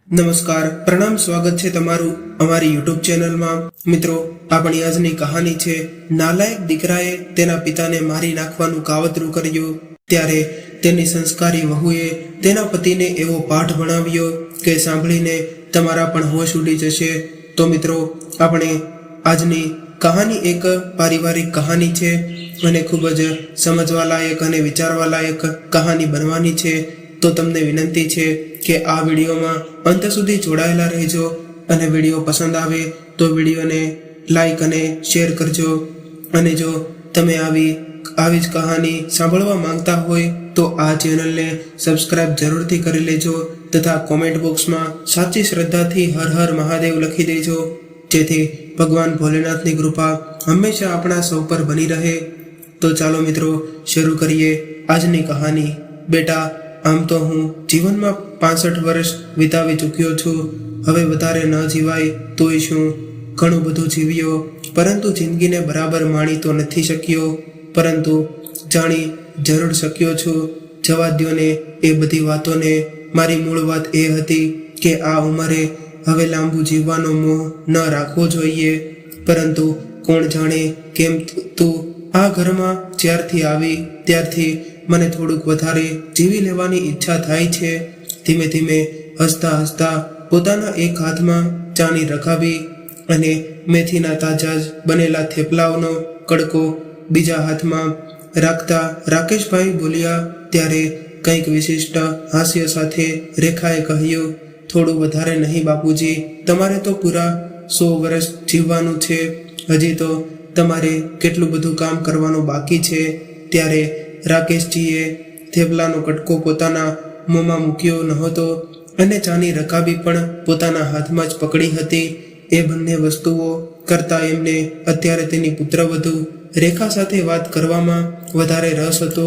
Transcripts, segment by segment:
નમસ્કાર, પ્રણામ, સ્વાગત છે તમારું અમારી યુટ્યુબ ચેનલમાં। મિત્રો, આપણી આજની કહાની છે નાલાયક દીકરાએ તેના પિતાને મારી નાખવાનું કાવતરું કર્યું। ત્યારે તેની સંસ્કારી વહુએ તેના પતિને એવો પાઠ ભણાવ્યો કે સાંભળીને તમારા પણ હોશ ઉડી જશે। તો મિત્રો, આપણે આજની કહાની એક પારિવારિક કહાની છે અને ખૂબ જ સમજવા લાયક અને વિચારવા લાયક કહાની બનવાની છે। તો તમને વિનંતી છે કે આ વિડીયોમાં અંત સુધી જોડાયેલા રહેજો અને વિડીયો પસંદ આવે તો વિડીયોને લાઈક અને શેર કરજો। અને જો તમે આવી જ કહાની સાંભળવા માંગતા હોય તો આ ચેનલને સબસ્ક્રાઇબ જરૂરથી કરી લેજો તથા કોમેન્ટ બોક્સમાં સાચી શ્રદ્ધાથી હર હર મહાદેવ લખી દેજો, જેથી ભગવાન ભોલેનાથની કૃપા હંમેશા આપણા સૌ પર બની રહે। તો ચાલો મિત્રો, શરૂ કરીએ આજની કહાની। બેટા, આમ તો હું જીવનમાં 65 વર્ષ વિતાવી ચૂક્યો છું। હવે વધારે ન જીવાય તોય શું, ઘણું બધું જીવ્યો, પરંતુ જિંદગીને બરાબર માણી તો નથી શક્યો, પરંતુ જાણી જરૂર શક્યો છું। જવા દ્યો ને એ બધી વાતોને। મારી મૂળ વાત એ હતી કે આ ઉંમરે હવે લાંબુ જીવવાનો મોહ ન રાખવો જોઈએ, પરંતુ કોણ જાણે કેમ તું આ ઘરમાં જ્યારથી આવી ત્યારથી મને થોડુંક વધારે જીવી લેવાની ઈચ્છા થાય છે। ધીમે ધીમે હસતા હસતા પોતાના એક હાથમાં ચાની રકાબી અને મેથીના તાજા જ બનેલા થેપલાઓનો કડકો બીજા હાથમાં રાખતા રાકેશભાઈ બોલ્યા। ત્યારે કંઈક વિશિષ્ટ હાસ્ય સાથે રેખાએ કહ્યું, થોડું વધારે નહીં બાપુજી, તમારે તો પૂરા 100 વર્ષ જીવવાનું છે। હજી તો તમારે કેટલું બધું કામ કરવાનું બાકી છે। ત્યારે રાકેશજીએ થેપલાનો કટકો પોતાના મોંમાં મૂક્યો નહોતો અને ચાની રકાબી પણ પોતાના હાથમાં જ પકડી હતી। એ બંને વસ્તુઓ કરતાં એમને અત્યારે તેની પુત્રવધુ રેખા સાથે વાત કરવામાં વધારે રસ હતો।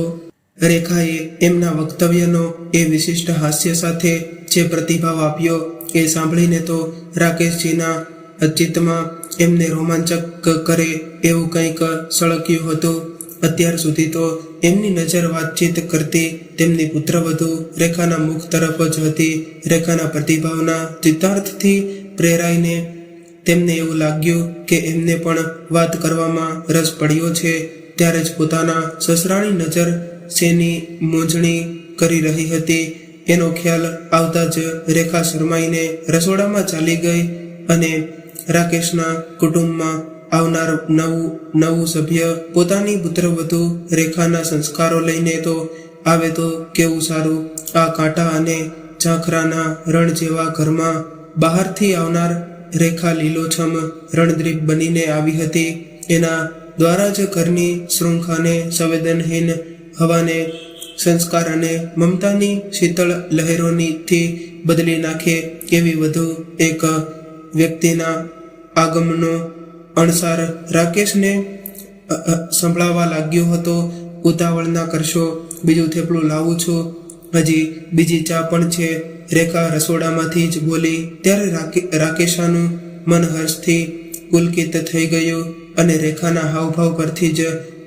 રેખાએ એમના વક્તવ્યનો એ વિશિષ્ટ હાસ્ય સાથે જે પ્રતિભાવ આપ્યો એ સાંભળીને તો રાકેશજીના ચિત્તમાં એમને રોમાંચક કરે એવું કંઈક સળગ્યું હતું। અત્યાર સુધી તો એમની નજર વાતચીત કરતી તેમની પુત્રવધુ રેખાના મુખ તરફ જ હતી। રેખાના પ્રતિભાવના ચિત્તાર્થથી પ્રેરાઈને તેમને એવું લાગ્યું કે એમને પણ વાત કરવામાં રસ પડ્યો છે। ત્યારે જ પોતાના સસરાની નજર શેની મોજણી કરી રહી હતી એનો ખ્યાલ આવતા જ રેખા શરમાઈને રસોડામાં ચાલી ગઈ અને રાકેશના કુટુંબમાં આવનાર નવું સભ્ય પોતાની પુત્રવધુ રેખાના સંસ્કારો લઈને તો આવે તો કેવું સારું। આ કાંટા અને ઝાંખરાના રણ જેવા ઘરમાં બહારથી આવનાર રેખા લીલોછમ રણદ્રીપ બનીને આવી હતી। એના દ્વારા જ ઘરની શૃંખાને સંવેદનહીન હવાને સંસ્કાર અને મમતાની શીતળ લહેરોથી બદલી નાખે એવી વધુ એક વ્યક્તિના આગમનો અણસાર રાકેશને સંભળાવા લાગ્યો હતો। ઉતાવળ ના કરશો, બીજું થેપલું લાવું છું, હજી બીજી ચા પણ છે, રેખા રસોડામાંથી જ બોલી। ત્યારે રાકેશાનું મન હર્ષથી પુલકિત થઈ ગયું અને રેખાના હાવભાવ પરથી જ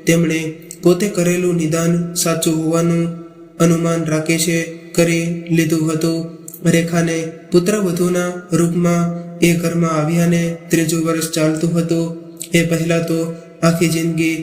તેમણે પોતે કરેલું નિદાન સાચું હોવાનું અનુમાન રાકેશે કરી લીધું હતું। રેખાને પુત્રવધુના રૂપમાં એ ઘરમાં આવ્યાને 3જું વર્ષ ચાલતું હતું। એ પહેલા તો આખી જિંદગી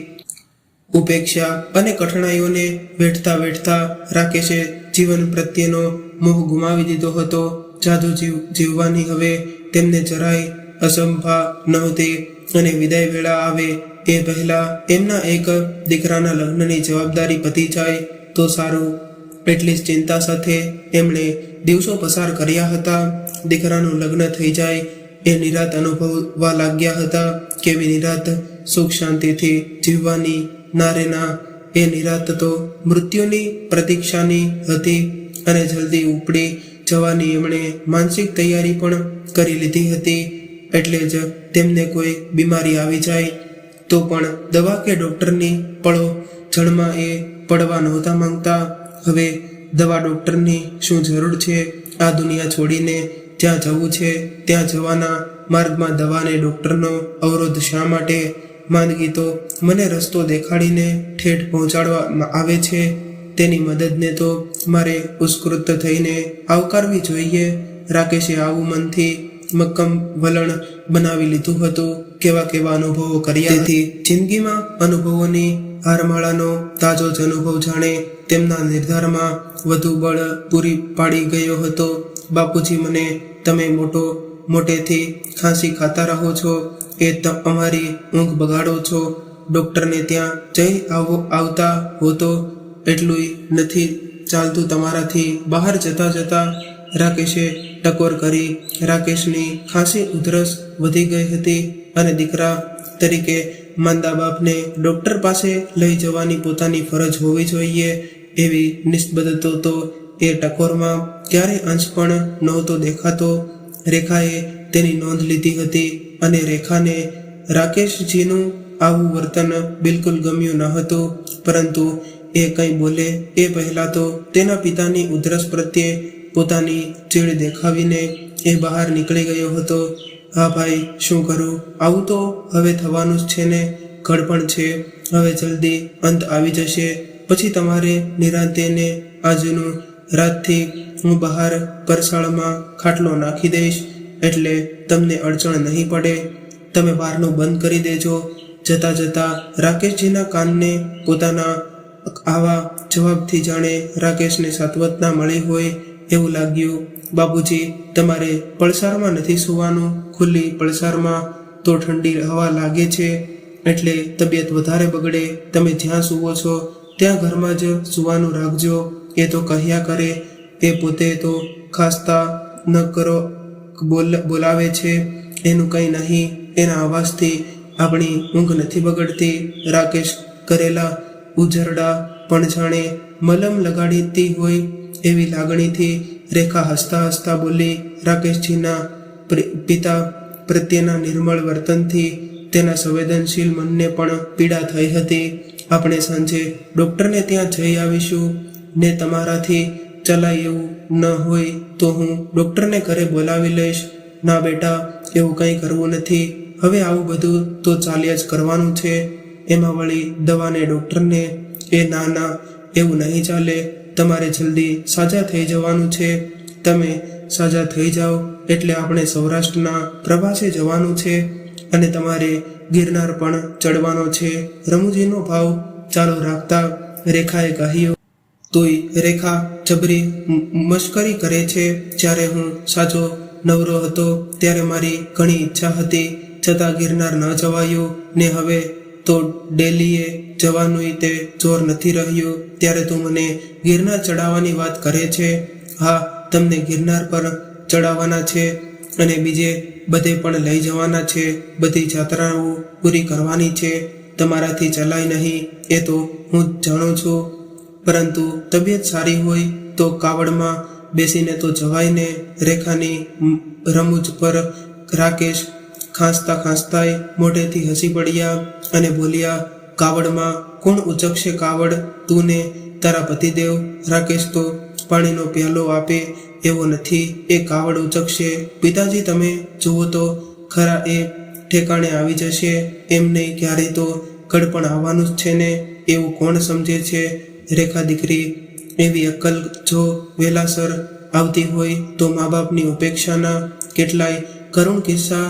ઉપેક્ષા અને કઠણાઈઓને વેઠતા રાકેશે જીવન પ્રત્યેનો મોહ ગુમાવી દીધો હતો। જાદુ જીવવાની હવે તેમને જરાય અસંભા નહોતી અને વિદાય વેળા આવે એ પહેલા એમના એક દીકરાના લગ્નની જવાબદારી પતી જાય તો સારું, એટલી જ ચિંતા સાથે એમણે દિવસો પસાર કર્યા હતા। દીકરાનું લગ્ન થઈ જાય એ નિરાત અનુભવવા લાગ્યા હતા। કેવી નિરાત, સુખ શાંતિથી જીવવાની ના રે ના, એ નિરાત તો મૃત્યુની પ્રતીક્ષાની હતી અને જલ્દી ઉપડી જવાની એમણે માનસિક તૈયારી પણ કરી લીધી હતી। એટલે જ તેમને કોઈ બીમારી આવી જાય તો પણ દવા કે ડૉક્ટરની પળો જળમાં એ પડવા નહોતા માંગતા। હવે દવા ડૉક્ટરની શું જરૂર છે? આ દુનિયા છોડીને જ્યાં જવું છે ત્યાં જવાના માર્ગમાં દવાને ડૉક્ટરનો અવરોધ શા માટે? માંદગી તો મને રસ્તો દેખાડીને ઠેઠ પહોંચાડવામાં આવે છે, તેની મદદને તો મારે ઉત્સ્કૃત થઈને આવકારવી જોઈએ। રાકેશે આવું મનથી મક્કમ વલણ બનાવી લીધું હતું, કેવા કેવા અનુભવો કર્યા. તેથી જિંદગીમાં અનુભવોની હારમાળાનો તાજો જ અનુભવ જાણે તેમના નિર્ધારમાં વધુ બળ પૂરી પાડી ગયો હતો. બાપુજી, મને તમે મોટેથી ખાંસી ખાતા રહો છો, એ અમારી ઊંઘ બગાડો છો. ડૉક્ટરને ત્યાં જઈ આવતા હો તો એટલુંય નથી ચાલતું તમારાથી. બહાર જતા રાકેશે ટકોર કરી. રાકેશની ખાંસી ઉધરસ વધી ગઈ હતી અને દીકરા તરીકે માંદા બાપને ડૉક્ટર પાસે લઈ જવાની પોતાની ફરજ હોવી જોઈએ એવી નિસ્બતો તો એ ટકોરમાં ક્યારેય અંશ પણ નહોતો દેખાતો. રેખાએ તેની નોંધ લીધી હતી અને રેખાને રાકેશજીનું આવું વર્તન બિલકુલ ગમ્યું ન હતું. પરંતુ એ કંઈ બોલે એ પહેલાં તો તેના પિતાની ઉધરસ પ્રત્યે પોતાની ચીડ દેખાવીને એ બહાર નીકળી ગયો હતો. હા ભાઈ, શું કરું? આવું તો હવે થવાનું જ છે ને. ઘડપણ છે, હવે જલ્દી અંત આવી જશે. પછી તમારે નિરાંતેને આજનું રાતથી હું બહાર પરસાળમાં ખાટલો નાખી દઈશ, એટલે તમને અડચણ નહીં પડે. તમે બહારનું બંધ કરી દેજો. જતા રાકેશજીના કાનને પોતાના આવા જવાબથી જાણે રાકેશને સાત્વતના મળી હોય એવું લાગ્યું. બાપુજી, તમારે પળસારમાં નથી સૂવાનું. ખુલ્લી પળસારમાં તો ઠંડી હવા લાગે છે એટલે તબિયત વધારે બગડે. તમે જ્યાં સૂવો છો ત્યાં ઘરમાં જ સૂવાનું રાખજો. એ તો કહ્યા કરે. એ પોતે તો ખાસ્તા ન કરો બોલાવે છે. એનું કંઈ નહીં. એના અવાજથી આપણી ઊંઘ નથી બગડતી. રાકેશ કરેલા ઉજરડા પણ જાણે મલમ લગાડીતી હોય એવી લાગણીથી રેખા હસતા બોલી. રાકેશજીના પિતા પ્રત્યેના નિર્મળ વર્તનથી તેના સંવેદનશીલ મનને પણ પીડા થઈ હતી. આપણે સાંજે ડૉક્ટરને ત્યાં જઈ આવીશું ને તમારાથી ચલાય એવું ન હોય તો હું ડૉક્ટરને ઘરે બોલાવી લઈશ. ના બેટા, એવું કંઈ કરવું નથી. હવે આવું બધું તો ચાલ્યા જ કરવાનું છે. એમાં વળી દવાને ડૉક્ટરને એ ના, એવું નહીં ચાલે. તમારે જલ્દી સાજા થઈ જવાનું છે. તમે સાજા થઈ જાઓ એટલે આપણે સૌરાષ્ટ્રના પ્રવાસે જવાનું છે અને તમારે ગિરનાર પણ ચડવાનો છે. રમૂજીનો ભાવ ચાલુ રાખતા રેખાએ કહ્યું, તોય રેખા જબરી મશ્કરી કરે છે. જ્યારે હું સાચો નવરો હતો ત્યારે મારી ઘણી ઈચ્છા હતી, છતાં ગિરનાર ન જવાયું ને હવે તો ડેલીએ જવાનુંય તે જોર નથી રહ્યું. ત્યારે તું મને ગિરનાર ચડાવવાની વાત કરે છે. હા, તમને ગિરનાર પર ચડાવવાના છે અને બીજે બધે પણ લઈ જવાના છે. બધી જાત્રાઓ પૂરી કરવાની છે. તમારાથી ચલાય નહીં એ તો હું જાણું છું, પરંતુ તબિયત સારી હોય તો કાવડમાં બેસીને તો જવાય ને. રેખાની રમૂજ પર રાકેશ ખાંસતાય મોઢેથી હસી પડ્યા અને બોલ્યા, કાવડમાં કોણ ઉચકશે કાવડ? તું ને તારા પતિદેવ. રાકેશ તો પાણીનો પ્યાલો આપે એવો નથી, એ કાવડ ઉચકશે. પિતાજી, તમે જુઓ તો ખરા, એ ઠેકાણે આવી જશે. એમ નહીં, ક્યારેય તો કડપણ આવવાનું જ છે ને. એવું કોણ સમજે છે? રેખા દીકરી, એવી અક્કલ જો વહેલાસર આવતી હોય તો મા બાપની ઉપેક્ષાના કેટલાય કરુણ કિસ્સા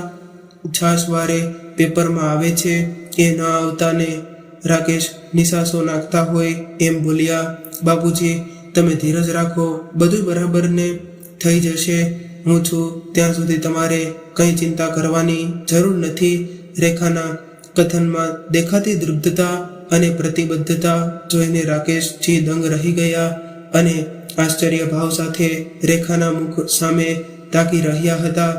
છાશવારે પેપરમાં આવે છે. એ ન આવતાને રાકેશ નિશાસો નાખતા હોય એમ બોલ્યા, બાપુજી, તમે ધીરજ રાખો. બધું બરાબર ને થઈ જશે. હું છું ત્યાં સુધી તમારે કંઈ ચિંતા કરવાની જરૂર નથી. રેખાના કથનમાં દેખાતી દૃઢતા અને પ્રતિબદ્ધતા જોઈને રાકેશજી દંગ રહી ગયા અને આશ્ચર્ય ભાવ સાથે રેખાના મુખ સામે તાકી રહ્યા હતા.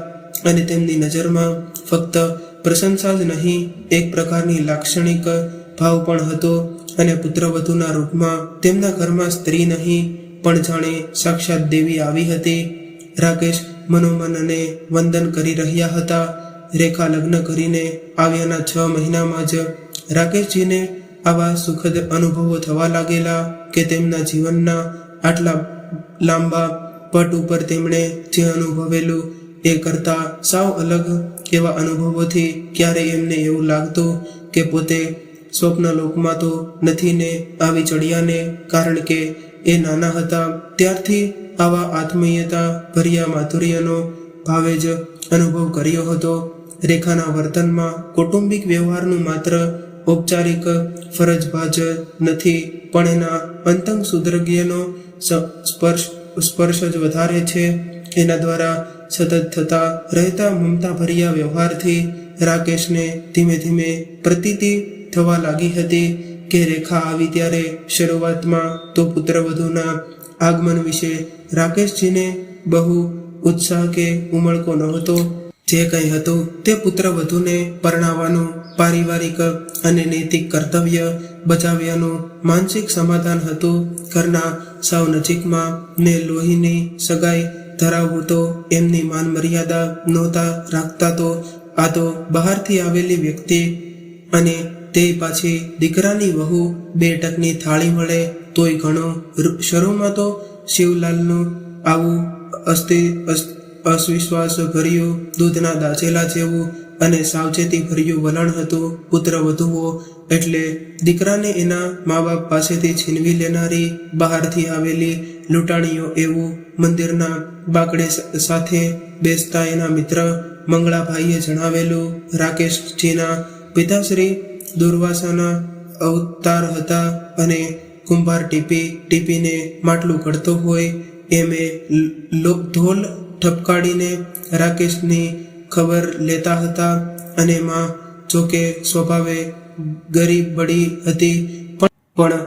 અને તેમની નજરમાં ફક્ત પ્રશંસા જ નહીં, એક પ્રકારની લાક્ષણિક ભાવ પણ હતો. અને પુત્રવધૂના રૂપમાં તેમના ઘરમાં સ્ત્રી નહીં પણ જાણે સાક્ષાત દેવી આવી હતી. રાકેશ મનોમનને વંદન કરી રહ્યા હતા. રેખા લગ્ન કરીને આવ્યાના 6 મહિનામાં જ રાકેશજીને આવા સુખદ અનુભવો થવા લાગેલા કે તેમના જીવનના આટલા લાંબા પટ ઉપર તેમણે જે અનુભવેલું એ કરતાં સાવ અલગ એવા અનુભવોથી ક્યારેય એમને એવું લાગતું કે પોતે સ્વપ્નલોકમાં તો નથી ને આવી ચડ્યા ને. કારણ કે એ નાના હતા ત્યારથી આવા આત્મીયતા ભર્યા માધુર્યનો ભાવે જ અનુભવ કર્યો હતો. રેખાના વર્તનમાં કૌટુંબિક વ્યવહારનું માત્ર ઔપચારિક ફરજબાજ નથી, પણ એના અંતંગ સુદ્રગ્યનો સ્પર્શ જ વધારે છે. એના દ્વારા સતત થતા રહેતા મમતા ભર્યા વ્યવહારથી રાકેશને ધીમે ધીમે પ્રતીતિ થવા લાગી હતી કે રેખા આવી ત્યારે શરૂઆતમાં તો પુત્રવધૂના આગમન વિશે રાકેશજીને બહુ ઉત્સાહ કે ઉમળકો નહોતો. જે કંઈ હતું તે પુત્રવધૂને પરણાવવાનું પારિવારિક અને નૈતિક કર્તવ્ય બજાવ્યાનું માનસિક સમાધાન હતું. ઘરના સાવ નજીકમાં ને લોહીની સગાઈ ધરાવવું તો એમની માન મર્યાદા નહોતા રાખતા. તો આ તો બહારથી આવેલી વ્યક્તિ અને તે પાછી દીકરાની વહુ, 2 ટકની થાળી મળે તોય ઘણું. શરૂમાં તો શિવલાલનું આવું અવિશ્વાસ ભર્યું, દૂધના દાજેલા જેવું અને સાવચેતી ભર્યું વલણ હતું. પુત્રવધુઓ એટલે દીકરાને એના મા બાપ પાસેથી છીનવી લેનારી બહારથી આવેલી લૂંટાણીઓ એવું મંદિરના બાકડે સાથે બેસતા એના મિત્ર મંગળાભાઈએ જણાવેલું. રાકેશજીના પિતાશ્રી દુર્વાસાના અવતાર હતા અને કુંભાર ટીપીને માટલું ઘડતો હોય એમે ધોલ ઠપકાડીને રાકેશની ખબર લેતા હતા. અને માં જોકે સ્વભાવે ગરીબ બળી હતી, પણ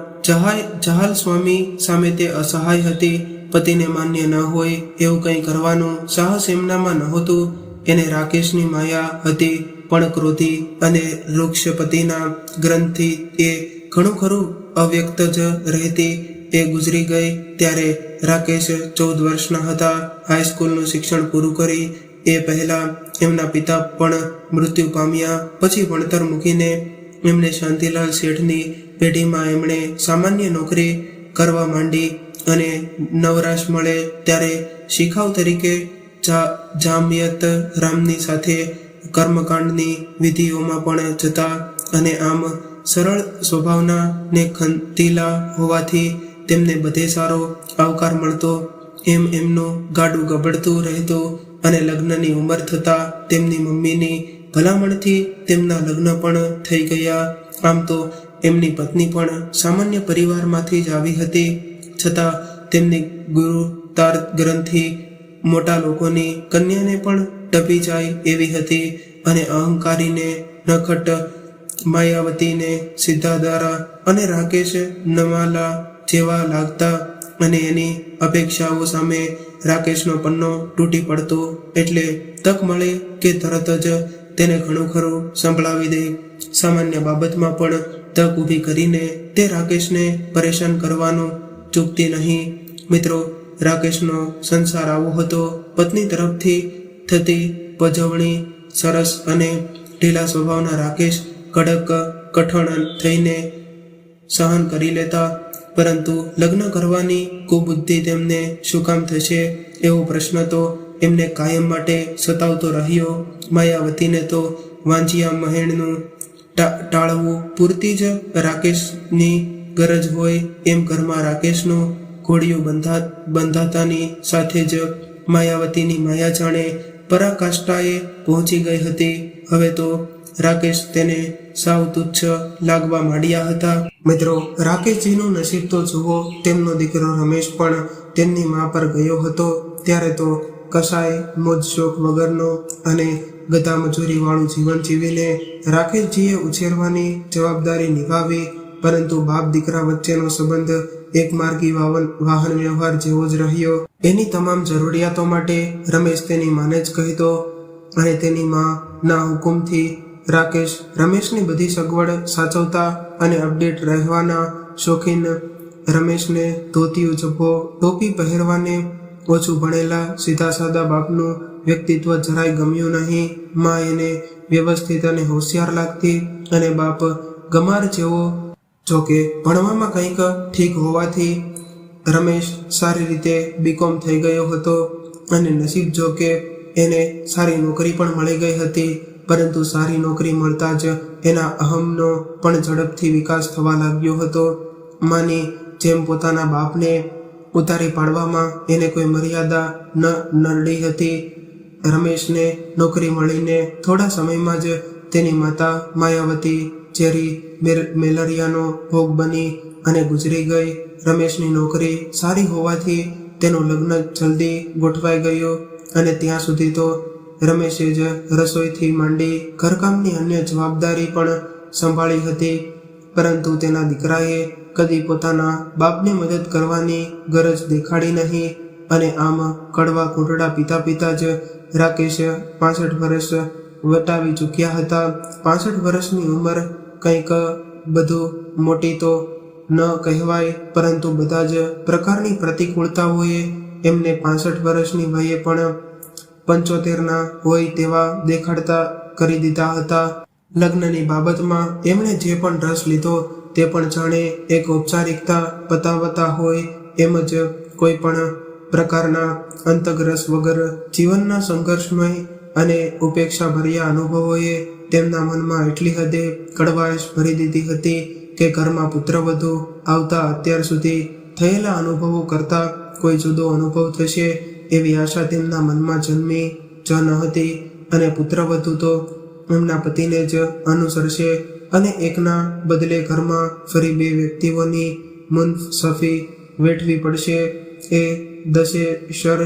જહાલ સ્વામી સામે તે અસહાય હતી. પતિને માન્ય ન હોય એવું કંઈ કરવાનું સાહસ એમનામાં નહોતું. એને રાકેશની માયા હતી, પણ ક્રોધી અને વૃક્ષ પતિના ગ્રંથથી એ ઘણું ખરું અવ્યક્ત જ રહેતી. એ ગુજરી ગઈ ત્યારે રાકેશ 14 વર્ષના હતા. હાઈસ્કૂલનું શિક્ષણ પૂરું કરી એ પહેલા એમના પિતા પણ મૃત્યુ પામ્યા. પછી ભણતર મૂકીને એમને શાંતિલાલ શેઠની પેઢીમાં એમણે સામાન્ય નોકરી કરવા માંડી અને નવરાશ મળે ત્યારે શિખાઉ તરીકે જામિયત રામની સાથે કર્મકાંડની વિધિઓમાં પણ જતા. અને આમ સરળ સ્વભાવના ને ખંતીલા હોવાથી તેમને બધે સારો આવકાર મળતો. એમનું ગાડું ગબડતું રહેતું અને લગ્નની ઉંમર થતાં તેમની મમ્મીની ભલામણથી તેમના લગ્ન પણ થઈ ગયા. આમ તો એમની પત્ની પણ સામાન્ય પરિવારમાંથી જ આવી હતી, છતાં તેમની ગુરુતાર ગ્રંથિ મોટા લોકોની કન્યાને પણ ટપી જાય એવી હતી. અને અહંકારીને નખટ માયાવતીને સિદ્ધાધારા અને રાકેશ નમાલા જેવા લાગતા. અને એની અપેક્ષાઓ સામે રાકેશનો પન્નો તૂટી પડતો. એટલે તક મળે કે તરત જ તેને ઘણું ખરું સંભળાવી દે. સામાન્ય બાબતમાં પણ તક ઊભી કરીને તે રાકેશને પરેશાન કરવાનું ચૂકતી નહીં. મિત્રો, રાકેશનો સંસાર આવો હતો. પત્ની તરફથી થતી પજવણી સરસ અને ઢીલા સ્વભાવના રાકેશ કડક કઠણ થઈને સહન કરી લેતા. પરંતુ લગ્ન કરવાની કુબુદ્ધિ તેમને શું કામ થશે એવો પ્રશ્ન તો એમને કાયમ માટે સતાવતો રહ્યો. માયાવતીને તો વાંજિયા મહેણનું ટાળવું પૂરતી જ રાકેશની ગરજ હોય એમ ઘરમાં રાકેશનું ઘોડિયું બંધાતાની સાથે જ માયાવતીની માયા જાણે પરાકાષ્ઠાએ પહોંચી ગઈ હતી. હવે તો રાકેશ તેને સાવ તુચ્છ લાગવા માંડ્યા હતા. મિત્રો, રાકેશજીનું નસીબ તો જુઓ. તેમનો દીકરો રમેશ પણ તેમની મા પર ગયો હતો ત્યારે તો કસાય મોજ શોખ વગરનો અને ગધા મજૂરી વાળું જીવન જીવીને રાકેશજીએ ઉછેરવાની જવાબદારી નિભાવી. પરંતુ બાપ દીકરા વચ્ચેનો સંબંધ એકમાર્ગી વાહન વ્યવહાર જેવો જ રહ્યો. એની તમામ જરૂરિયાતો માટે રમેશ તેની માને જ કહેતો અને તેની માના હુકુમથી રાકેશ રમેશની બધી સગવડ સાચવતા અને અપડેટ રહેવાના શોખીન રમેશને ધોતિયું જબ્બો ટોપી પહેરવાને ઓછું ભણેલા સીધા સાદા બાપનું વ્યક્તિત્વ જરાય ગમ્યું નહીં. માં એને વ્યવસ્થિત અને હોશિયાર લાગતી અને બાપ ગમાર જેવો. જોકે ભણવામાં કંઈક ઠીક હોવાથી રમેશ સારી રીતે બીકોમ થઈ ગયો હતો અને નસીબ જોકે એને સારી નોકરી પણ મળી ગઈ હતી. પરંતુ સારી નોકરી મળતા જ એના અહમનો પણ ઝડપથી વિકાસ થવા લાગ્યો હતો. માની જેમ પોતાના બાપને ઉતારી પાડવામાં એને કોઈ મર્યાદા ન નડી હતી. રમેશને નોકરી મળીને થોડા સમયમાં જ તેની માતા માયાવતી ઝેરી મેલેરિયાનો ભોગ બની અને ગુજરી ગઈ. રમેશની નોકરી સારી હોવાથી તેનું લગ્ન જલ્દી ગોઠવાઈ ગયું અને ત્યાં સુધી તો રમેશે જ રસોઈથી માંડી ઘરકામની અન્ય જવાબદારી પણ સંભાળી હતી. પરંતુ તેના દીકરાએ કદી પોતાના બાપને મદદ કરવાની ગરજ દેખાડી નહીં અને આમ કડવા ઘૂંટડા પીતા પીતા જ રાકેશ 65 વર્ષ વટાવી ચૂક્યા હતા. 65 વર્ષની ઉંમર કંઈક બધું મોટી તો ન કહેવાય, પરંતુ બધા જ પ્રકારની પ્રતિકૂળતાઓએ એમને 65 વર્ષની વયે પણ 75ના હોય તેવા દેખાડતા કરી દીધા હતા. લગ્નની બાબતમાં એમણે જે પણ રસ લીધો તે પણ જાણે એક ઔપચારિકતા પતાવતા હોય એમ જ કોઈ પણ પ્રકારના અંતગ્રસ વગર જીવનના સંઘર્ષમય અને ઉપેક્ષાભર્યા અનુભવોએ તેમના મનમાં એટલી હદે કડવાશ ભરી દીધી હતી કે ઘરમાં પુત્રવધુ આવતા અત્યાર સુધી થયેલા અનુભવો કરતાં કોઈ જુદો અનુભવ થશે એવી આશા તેમના મનમાં જન્મી જ ન હતી. અને પુત્રવધુ તો એમના પતિને જ અનુસરશે અને એકના બદલે ઘરમાં ફરી 2 વ્યક્તિઓની મુનસફી વેઠવી પડશે. એ દશેશર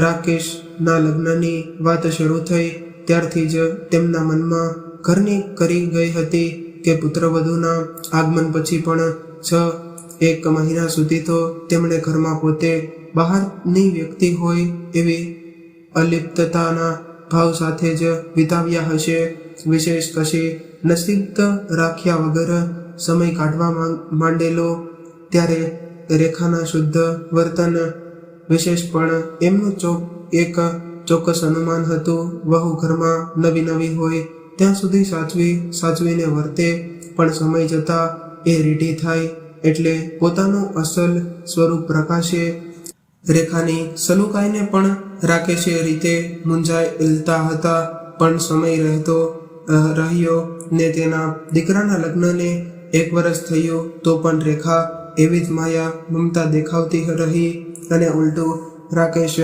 રાકેશના લગ્નની વાત શરૂ થઈ ત્યારથી જ તેમના મનમાં ઘરની કરી ગઈ હતી કે પુત્રવધુના આગમન પછી પણ 6-1 મહિના સુધી તો તેમણે ઘરમાં પોતે બહારની વ્યક્તિ હોય એવી અલિપ્તતાના ભાવ સાથે જ વિતાવ્યા હશે. વિશેષ કશી નસીબ રાખ્યા વગર સમય કાઢવા માંડેલો ત્યારે રેખાના શુદ્ધ વર્તન વિશેષ પણ એમનું એક ચોક્કસ અનુમાન હતું. વહુ ઘરમાં નવી હોય ત્યાં સુધી સાચવીને વર્તે, પણ સમય જતાં એ રીઢી થાય એટલે પોતાનું અસલ સ્વરૂપ પ્રકાશે. રેખાની સલુકાઈને પણ રાકેશે રીતે મૂંઝાયેલતા હતા, પણ સમય રહેતો રહ્યો ને તેના દીકરાના લગ્નને 1 વર્ષ થયું તો પણ રેખા એવી જ માયા મમતા દેખાવતી રહી અને ઉલટું રાકેશ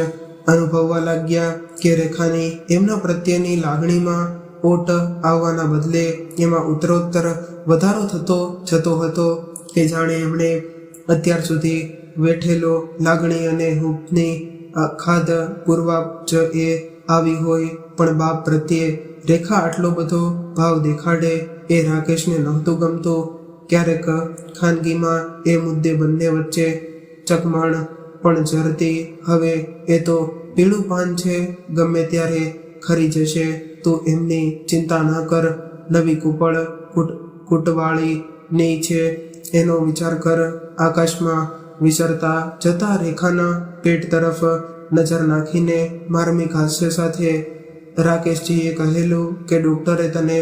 અનુભવવા લાગ્યા કે રેખાની એમના પ્રત્યેની લાગણીમાં ઓટ આવવાના બદલે એમાં ઉત્તરોત્તર વધારો થતો જતો હતો કે જાણે એમણે અત્યાર સુધી વેઠેલો લાગણી અને હૂંફની ખાદ પૂરવા જ એ આવી હોય. પણ બાપ પ્રત્યે રેખા આટલો બધો ભાવ દેખાડે એ રાકેશને નહોતું ગમતું. ક્યારેક ખાનગીમાં એ મુદ્દે બંને વચ્ચે ચકમાણ પણ ઝરતી. હવે એ તો પીળું પાન છે, ગમે ત્યારે ખરી જશે, તું એમની ચિંતા ન કર. નવી કૂપળ કૂટવાળી નહીં છે એનો વિચાર કર. આકાશમાં વિસરતા જતા રેખાના પેટ તરફ નજર નાખીને માર્મિક હાસ્ય સાથે રાકેશજીએ કહેલું કે ડોક્ટરે તને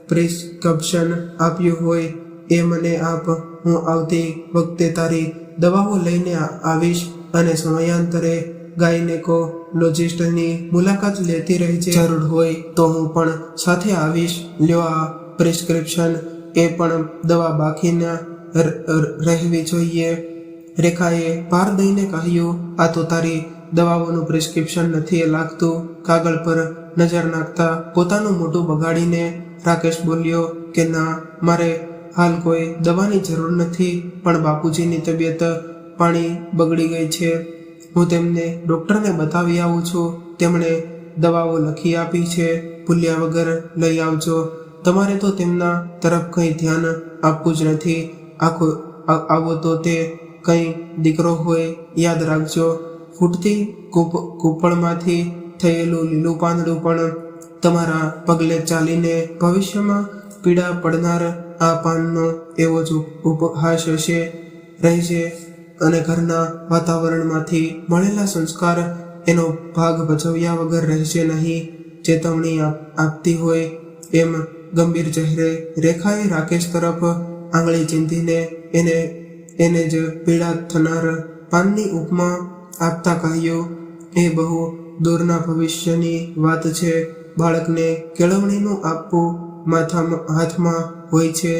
પ્રિસ્ક્રિપ્શન આપ્યું હોય એ મને આપ. હું આવતી વખતે તારી દવાઓ લઈને આવીશ અને સમયાંતરે ગાયનેકોલોજિસ્ટની મુલાકાત લેતી રહેજે. જરૂર હોય તો હું પણ સાથે આવીશ. લ્યો આ પ્રિસ્ક્રિપ્શન. એ પણ દવા બાકી ન રહેવી જોઈએ. રેખાએ ભાર દઈને કહ્યું, આ તો તારી દવાઓનું પ્રિસ્ક્રિપ્શન નથી લાગતું. કાગળ પર નજર નાખતા પોતાનું મોઢું બગાડીને રાકેશ બોલ્યો કે ના, મારે હાલ કોઈ દવાની જરૂર નથી, પણ બાપુજીની તબિયત પાણી બગડી ગઈ છે. હું તેમને ડૉક્ટરને બતાવી આવું છું. તેમણે દવાઓ લખી આપી છે, ભૂલ્યા વગર લઈ આવજો. તમારે તો તેમના તરફ કંઈ ધ્યાન આપવું જ નથી. આવો તો તે કંઈ દીકરો હોય, યાદ રાખજો. ફૂટતી કૂપળમાંથી થયેલું લીલું પાંદડું પણ તમારા પગલે ચાલીને ભવિષ્યમાં પીડા પડનાર આ પાનનો એવો જ ઉપહાસ રહેશે અને ઘરના વાતાવરણમાંથી મળેલા સંસ્કાર એનો ભાગ ભજવ્યા વગર રહેશે નહીં. ચેતવણી આપતી હોય એમ ગંભીર ચહેરે રેખાએ રાકેશ તરફ આંગળી ચીંધીને એને જ પીડા થનાર પાનની ઉપમા આપતા કહ્યું, એ બહુ દૂરના ભવિષ્યની વાત છે. બાળકને કેળવણીનું આપવું હાથમાં હોય છે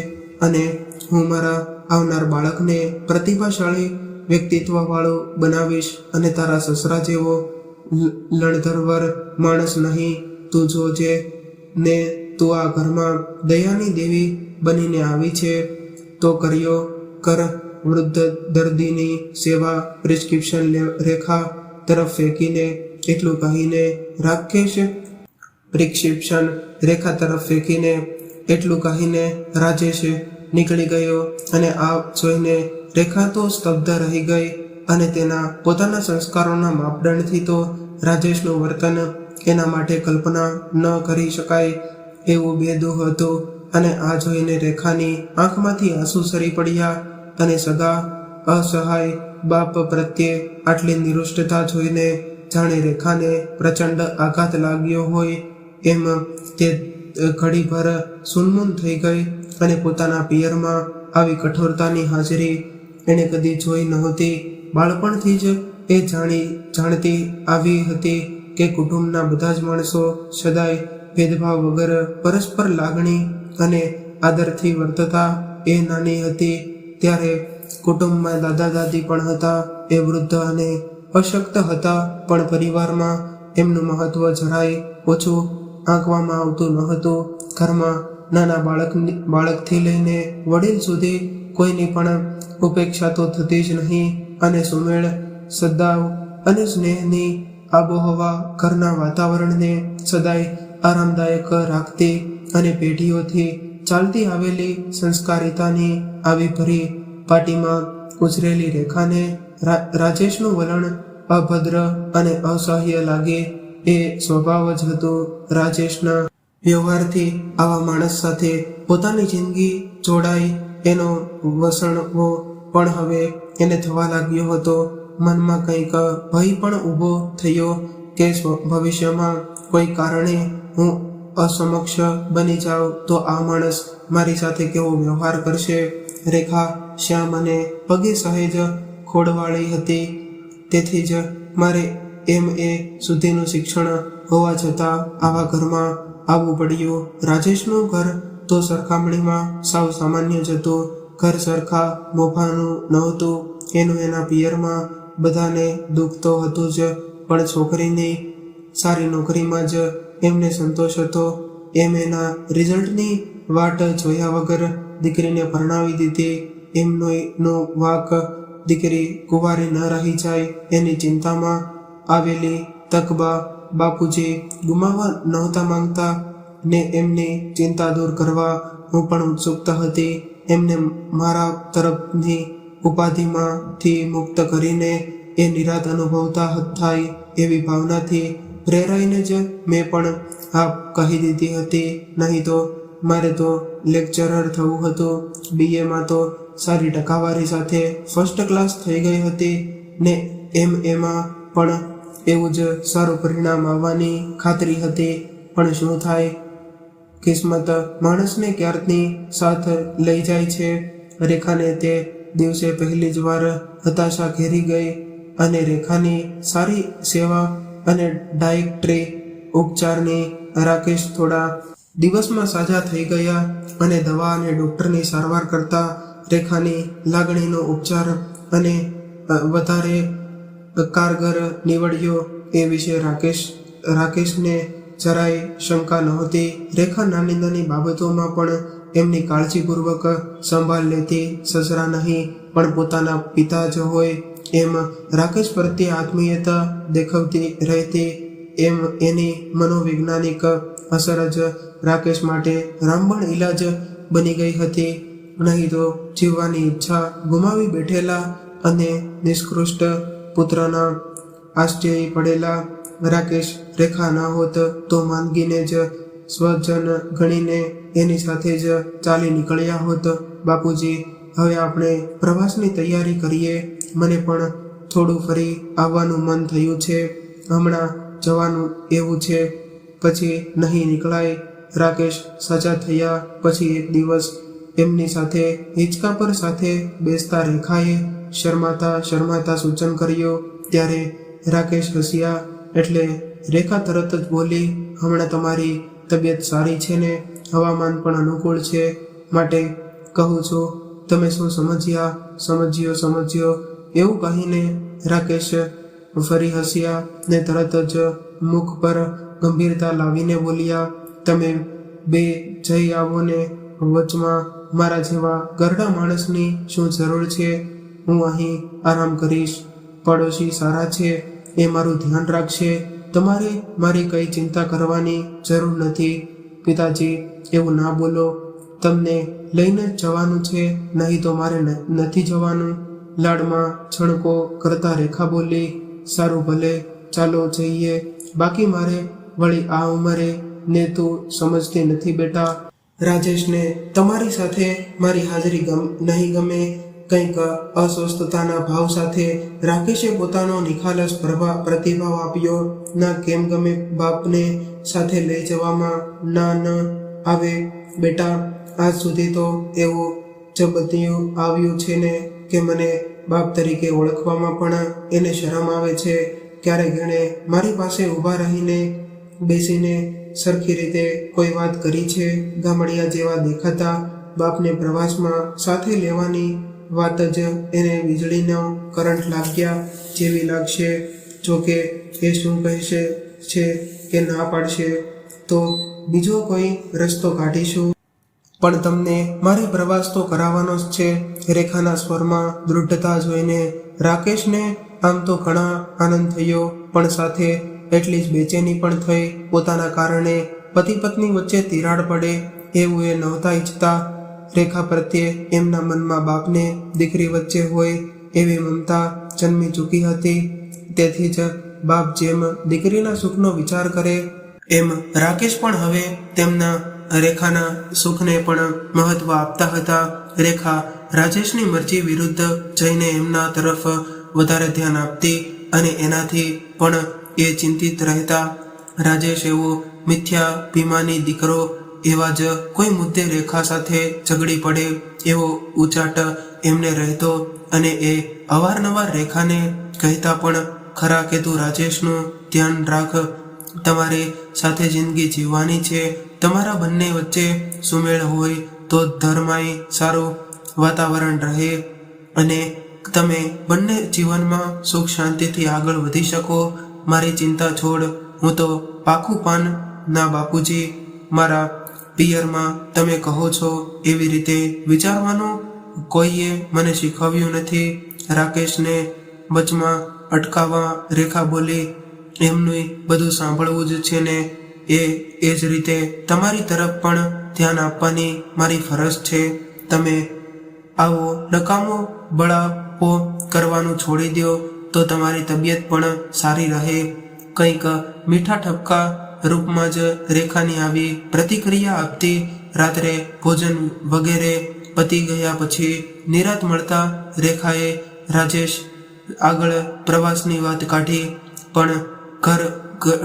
અને હું મારા આવનાર બાળકને પ્રતિભાશાળી વ્યક્તિત્વવાળો બનાવીશ અને તારા સસરા જેવો લણધરવર માણસ નહીં. તું જોજે ને તું આ ઘરમાં દયાની દેવી બનીને આવી છે તો કર્યો કર. વૃદ્ધ દર્દીની સેવા પ્રિસ્ક્રિપ્શન રેખા તરફ ફેંકીને એટલું કહીને રાકેશ પ્રિસ્ક્રિપ્શન રેખા તરફ ફેંકીને એટલું કહીને રાજેશ નીકળી ગયો અને આ જોઈને રેખા તો સ્તબ્ધ રહી ગઈ અને તેના પોતાના સંસ્કારોના માપદંડથી તો રાજેશનું વર્તન એના માટે કલ્પના ન કરી શકાય એવું બેદુહ હતું. અને આ જોઈને રેખાની આંખમાંથી આંસુ સરી પડ્યા અને સગા અસહાય બાપ પ્રત્યે આટલી નિરુષ્ટતા જોઈને જાણે રેખાને પ્રચંડ આઘાત લાગ્યો હોય એમ તે ઘડીભર સુનમુન થઈ ગઈ અને પોતાના પિયરમાં આવી કઠોરતાની હાજરી એણે કદી જોઈ નહોતી. બાળપણથી જ એ જાણતી આવી હતી કે કુટુંબના બધા જ માણસો સદાય ભેદભાવ વગર પરસ્પર લાગણી અને આદરથી વર્તતા. એ નાની હતી ત્યારે કુટુંબમાં દાદા દાદી પણ હતા. એ વૃદ્ધ અને અશક્ત હતા પણ પરિવારમાં એમનું મહત્વ જરાય ઓછું આંકવામાં આવતું ન હતું. ઘરમાં નાના બાળકથી લઈને વડીલ સુધી કોઈની પણ ઉપેક્ષા તો થતી જ નહીં અને સુમેળ સદાવ અને સ્નેહની આબોહવા ઘરના વાતાવરણને સદાય આરામદાયક રાખતી અને પેઢીઓથી ચાલતી આવેલી સંસ્કારિતાની આવી ભરી પાટીમાં ઉછરેલી રેખાને રાજેશનું વલણ અભદ્ર અને અસહ્ય લાગે. એ સ્વભાવ જ હતો રાજેશના. વ્યવહારથી આવા માણસ સાથે પોતાની જિંદગી જોડાય એનો વસણવો પણ હવે એને થવા લાગ્યો હતો. મનમાં કંઈક ભય પણ ઊભો થયો કે ભવિષ્યમાં કોઈ કારણે હું અસમક્ષ બની જાઉં તો આ માણસ મારી સાથે કેવો વ્યવહાર કરશે. રેખા શ્યામ અને પગે સહેજ ખોડવાળી હતી તેથી જ મારે MA સુધીનું શિક્ષણ હોવા છતાં આવા ઘરમાં આવવું પડ્યું. રાજેશનું ઘર તો સરખામણીમાં સાવ સામાન્ય જ હતું. ઘર સરખા મોભાનું નહોતું. એનું એના પિયરમાં બધાને દુઃખ તો હતું જ પણ છોકરીની સારી નોકરીમાં જ એમને સંતોષ હતો. એના રિઝલ્ટની વાટ જોયા વગર દીકરીને પરણાવી દીધી. એમનો વાક દીકરી કુંવારી ન રહી જાય એની ચિંતામાં આવેલી તકબા બાપુજી ગુમાવવા નહોતા માંગતા ને એમની ચિંતા દૂર કરવા હું પણ ઉત્સુકતા હતી. એમને મારા તરફની ઉપાધિમાંથી મુક્ત કરીને એ નિરાત અનુભવતા થાય એવી ભાવનાથી પ્રેરાઈને જ મેં પણ આ કહી દીધી હતી. નહીં તો મારે તો લેક્ચરર થવું હતું. BAમાં તો સારી ટકાવારી સાથે ફર્સ્ટ ક્લાસ થઈ ગઈ હતી ને MAમાં પણ એવું જ સારું પરિણામ આવવાની ખાતરી હતી. પણ શું થાય, કિસ્મત માણસને ક્યારની સાથ લઈ જાય છે. રેખાને તે દિવસે પહેલી જ વાર હતાશા ઘેરી ગઈ અને રેખાની સારી સેવા અને ડાયટ્રી ઉપચારની રાકેશ થોડા દિવસમાં સાજા થઈ ગયા અને દવા અને ડૉક્ટરની સારવાર કરતા રેખાની લાગણીનો ઉપચાર અને વધારે કારગર નીવડ્યો એ વિશે રાકેશને જરાય શંકા નહોતી. રેખા નાની નાની બાબતોમાં પણ એમની કાળજીપૂર્વક સંભાળ લેતી. સસરા નહીં પણ પોતાના પિતા જ હોય એમ રાકેશ પ્રત્યે આત્મીયતા દેખાવતી રહેતી. એમ એની મનોવૈજ્ઞાનિક અસર જ રાકેશ માટે રામબાણ ઈલાજ બની ગઈ હતી. નહીં તો જીવવાની ઈચ્છા ગુમાવી બેઠેલા અને નિષ્કૃષ્ટ પુત્રના આશ્ચર્ય પડેલા રાકેશ રેખા ના હોત તો માંદગીને જ સ્વજન ગણીને એની સાથે જ ચાલી નીકળ્યા હોત. બાપુજી, હવે આપણે પ્રવાસની તૈયારી કરીએ. મને પણ થોડું ફરી આવવાનું મન થયું છે. હમણાં જવાનું એવું છે, પછી નહીં નીકળાય. રાકેશ સાજા થયા પછી એક દિવસ એમની સાથે હિંચકા પર સાથે બેસતા રેખાએ શરમાતા સૂચન કર્યું. ત્યારે રાકેશ હસ્યા એટલે રેખા તરત જ બોલી, હમણાં તમારી તબિયત સારી છે ને? હવામાન પણ અનુકૂળ છે માટે કહું છું. તમે શું સમજ્યો એવું કહીને રાકેશ ફરી હસ્યા ને તરત જ મુખ પર ગંભીરતા લાવીને બોલ્યા, તમે બે જઈ આવો ને વચમાં મારા જેવા ગરડા માણસની શું જરૂર છે? હું અહીં આરામ કરીશ. પડોશી સારા છે, એ મારું ધ્યાન રાખશે. તમારે મારી કઈ ચિંતા કરવાની જરૂર નથી. પિતાજી, એવું ના બોલો. તમને લઈને જ જવાનું છે, નહીં તો મારે નથી જવાનું. લાડમાં છણકો કરતા રેખા બોલી, સારું ભલે, ચાલો જઈએ. બાકી મારે વળી આ ઉંમરે ને તું સમજતી નથી બેટા. રાજેશને તમારી સાથે મારી હાજરી નહીં ગમે. કંઈક અસ્વસ્થતાના ભાવ સાથે રાકેશે પોતાનો નિખાલસ પ્રતિભાવ આપ્યો. ના કેમ ગમે? બાપને સાથે લઈ જવામાં ના ન આવે બેટા. આજ સુધી તો એવું જબદિયું આવ્યું છે ને કે મને બાપ તરીકે ઓળખવામાં પણ એને શરમ આવે છે. ક્યારેક એણે મારી પાસે ઊભા રહીને બેસીને સરખી રીતે કોઈ વાત કરી છે? ગામડિયા જેવા દેખાતા બાપને પ્રવાસમાં સાથે લેવાની વાત જ એને વીજળીનો કરંટ લાગ્યા જેવી લાગશે. જોકે એ શું કહેશે છે કે ના પાડશે તો બીજો કોઈ રસ્તો કાઢીશું, પણ તમને મારે પ્રવાસ તો કરાવવાનો જ છે. રેખાના સ્વરમાં દૃઢતા જોઈને રાકેશને આમ તો ઘણા આનંદ થયો, પણ સાથે એટલી જ બેચેની પણ થઈ. પોતાના કારણે પતિ પત્ની વચ્ચે તિરાડ પડે એવું એ નહોતા ઈચ્છતા. રેખા પ્રત્યે એમના મનમાં બાપને દીકરી વચ્ચે હોય એવી મમતા જન્મી ચૂકી હતી. તેથી જ બાપ જેમ દીકરીના સુખનો વિચાર કરે એમ રાકેશ પણ હવે તેમના રેખાના સુખને પણ મહત્વ આપતા હતા. રેખા રાજેશની મરજી વિરુદ્ધ જઈને એમના તરફ વધારે ધ્યાન આપતી અને એનાથી પણ એ ચિંતિત રહેતા. રાજેશ એવો મિથ્યાભિમાની દીકરો એવા જ કોઈ મુદ્દે રેખા સાથે ઝઘડી પડે એવો ઉચાટ એમને રહેતો અને એ અવારનવાર રેખાને કહેતા પણ ખરા કે તું રાજેશનું ધ્યાન રાખ. તમારે સાથે જિંદગી જીવવાની છે. તમારા બંને વચ્ચે સુમેળ હોય તો ધર્માય સારું વાતાવરણ રહે અને તમે બંને જીવનમાં સુખ શાંતિથી આગળ વધી શકો. મારી ચિંતા છોડ. હું તો પાકું પાન ના બાપુજી. મારા પિયરમાં તમે કહો છો એવી રીતે વિચારવાનું કોઈએ મને શીખવ્યું નથી. રાકેશને વચમાં અટકાવવા રેખા બોલી, એમનું બધું સાંભળવું જ છે ને એ જ રીતે તમારી તરફ પણ ધ્યાન આપવાની મારી ફરજ છે. તમે આવો નકામો બળાપો કરવાનું છોડી દો તો તમારી તબિયત પણ સારી રહે. કંઈક મીઠા ઠપકા રૂપમાં જ રેખાની આવી પ્રતિક્રિયા આપતી. રાત્રે ભોજન વગેરે પતી ગયા પછી નિરાંત મળતા રેખાએ રાજેશ આગળ પ્રવાસની વાત કાઢી, પણ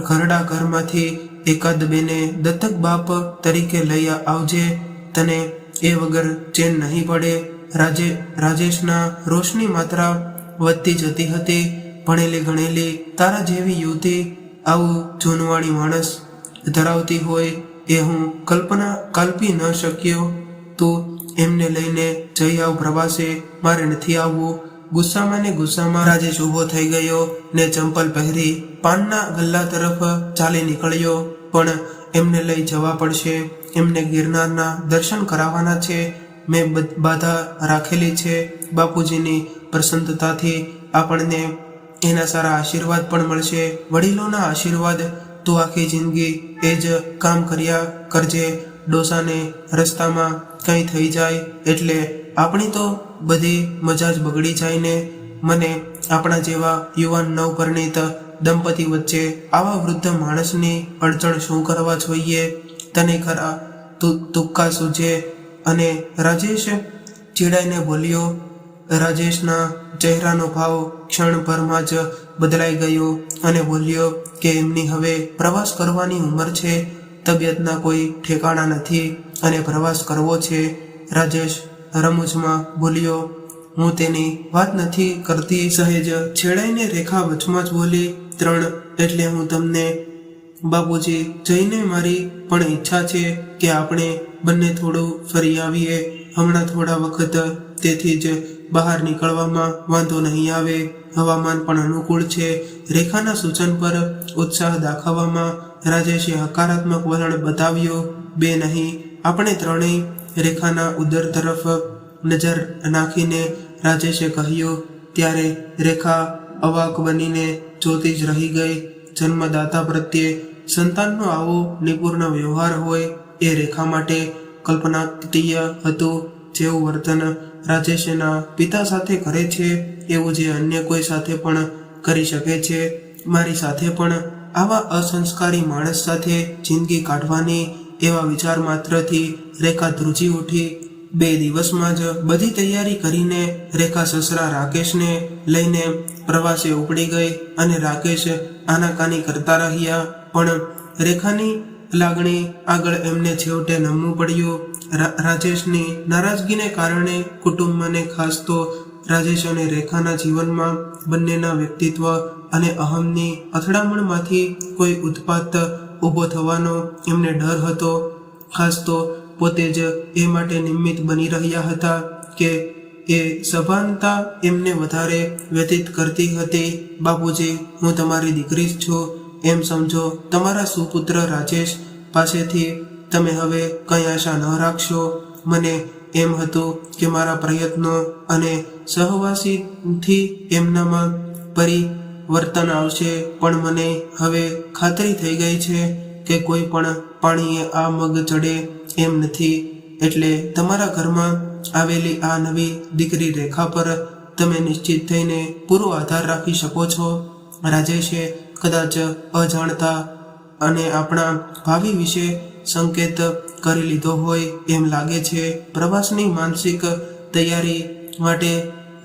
ઘરડા ઘરમાંથી એકાદ બેને દત્તક બાપ તરીકે લઈ આવજે. તને એ વગર ચેન નહીં પડે. રાજેશના રોષની માત્રા વધતી જતી હતી. ભણેલી ગણેલી તારા જેવી યુવતી આવું જૂનવાણી માણસ ધરાવતી હોય એ હું કલ્પી ન શક્યો. તું એમને લઈને જઈ આવ પ્રવાસે, મારે નથી આવવું. ગુસ્સામાં ને ગુસ્સામાં રાજેશ ઊભો થઈ ગયો ને ચંપલ પહેરી પાનના ગલ્લા તરફ ચાલી નીકળ્યો. પણ એમને લઈ જવા પડશે. એમને ગિરનારના દર્શન કરાવવાના છે. મેં બાધા રાખેલી છે. બાપુજીની પ્રસન્નતાથી આપણને એના સારા આશીર્વાદ પણ મળશે. વડીલોના આશીર્વાદ. તું આખી જિંદગી એ જ કામ કર્યા કરજે. ડોસાને રસ્તામાં કંઈ થઈ જાય એટલે આપણી તો બધી મજા જ બગડી જાય ને. મને આપણા જેવા યુવાન નવપરિણીત દંપતી વચ્ચે આવા વૃદ્ધ માણસની અડચણ શું કરવા જોઈએ? તને ખરા તુક્કા સૂજે. અને રાજેશ ચીડાઈને બોલ્યો. રાજેશના ચહેરાનો ભાવ ક્ષણભરમાં જ બદલાઈ ગયો અને બોલ્યો કે એમની હવે પ્રવાસ કરવાની ઉંમર છે. તબિયતના કોઈ ઠેકાણા નથી અને પ્રવાસ કરવો છે. રાજેશ રમૂજમાં બોલ્યો, હું તેની વાત નથી કરતી. સહેજ છેડાઈને રેખા વચમાં જ બોલી, 3 એટલે હું તમને બાપુજી જઈને મારી પણ ઈચ્છા છે કે આપણે બંને થોડું ફરી આવીએ. હમણાં થોડા વખત તેથી જ બહાર નીકળવામાં વાંધો નહીં આવે. હવામાન પણ અનુકૂળ છે. રેખાના સૂચન પર ઉત્સાહ દાખવવામાં રાજેશે હકારાત્મક વલણ બતાવ્યો. બે નહીં, આપણે ત્રણેય રેખાના ઉદર તરફ નજર નાખીને રાજેશે કહ્યું. ત્યારે રેખા અવાક બનીને જોતી જ રહી ગઈ. જન્મદાતા પ્રત્યે સંતાનનો આવો નિપુર્ણ વ્યવહાર હોય એ રેખા માટે કલ્પનાતીય હતું. જેવું વર્તન રાજેશના પિતા સાથે કરે છે એવું જે અન્ય કોઈ સાથે પણ કરી શકે છે. મારી સાથે પણ આવા અસંસ્કારી માણસ સાથે જિંદગી કાઢવાની એવા વિચાર માત્રથી રેખા ધ્રુજી ઉઠી. 2 દિવસમાં જ બધી તૈયારી કરીને રેખા સસરા રાકેશને લઈને પ્રવાસે ઉપડી ગઈ અને રાકેશ આનાકાની કરતા રહ્યા. પણ રેખાની લાગણી આગળ એમને છેવટે નમવું પડ્યું. રાજેશની નારાજગીને કારણે કુટુંબને ખાસ તો રાજેશ અને રેખાના જીવનમાં બંનેના વ્યક્તિત્વ અને અહમની અથડામણમાંથી કોઈ ઉત્પાત ઊભો થવાનો એમને ડર હતો. ખાસ તો પોતે જ એ માટે નિમિત્ત બની રહ્યા હતા કે એ સભાનતા એમને વધારે વ્યતીત કરતી હતી. બાપુજી, હું તમારી દીકરી જ છું એમ સમજો. તમારા સુપુત્ર રાજેશ પાસેથી તમે હવે કંઈ આશા ન રાખશો. મને એમ હતું કે મારા પ્રયત્નો અને સહવાસીથી એમનામાં પરિવર્તન આવશે, પણ મને હવે ખાતરી થઈ ગઈ છે કે કોઈ પણ પાણીએ આ મગ ચડે એમ નથી. એટલે તમારા ઘરમાં આવેલી આ નવી દીકરી રેખા પર તમે નિશ્ચિત થઈને પૂરો આધાર રાખી શકો છો. રાજેશે કદાચ અજાણતા અને આપણા ભાવિ વિશે સંકેત કરી લીધો હોય એમ લાગે છે. પ્રવાસની માનસિક તૈયારી માટે